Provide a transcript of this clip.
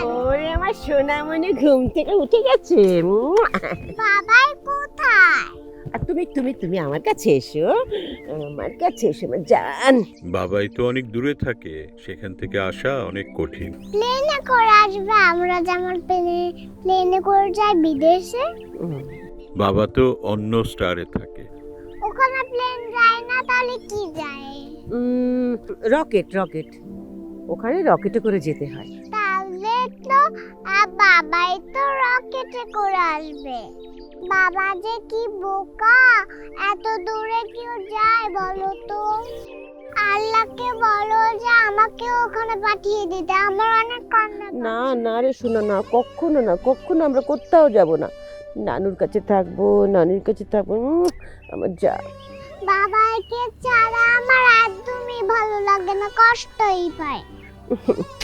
ওরে আমার সোনামণি ঘুম থেকে উঠে গেছে। বাবাই কোথায়? আর তুমি তুমি তুমি আমার কাছে এসো, আমার কাছে এসো আমার জান। বাবাই তো অনেক দূরে থাকে, সেখান থেকে আসা অনেক কঠিন। প্লেনে করে আসবে, আমরা যেমন প্লেনে করে যাই বিদেশে। বাবা তো অন্য স্টারে থাকে। ওখানে প্লেন যায় না, তাহলে কি যায়? রকেট রকেট, ওখানে রকেটে করে যেতে হয়। তাহলে তো বাবাই তো রকেটে করে আসবে। বাবা যে কি বোকা, এত দূরে কেউ যায় বলো তো? আল্লাহকে বলো যে আমাকে ওখানে পাঠিয়ে দিতে, আমার অনেক কান্না পাচ্ছে। না না রে শোনা, না কখনো না, কখনো আমরা কোথাও যাব না। নানুর কাছে থাকবো, নানির কাছে থাকবো, আমার যা। বাবাকে ছাড়া আমার একদমই ভালো লাগে না, কষ্টই পায়।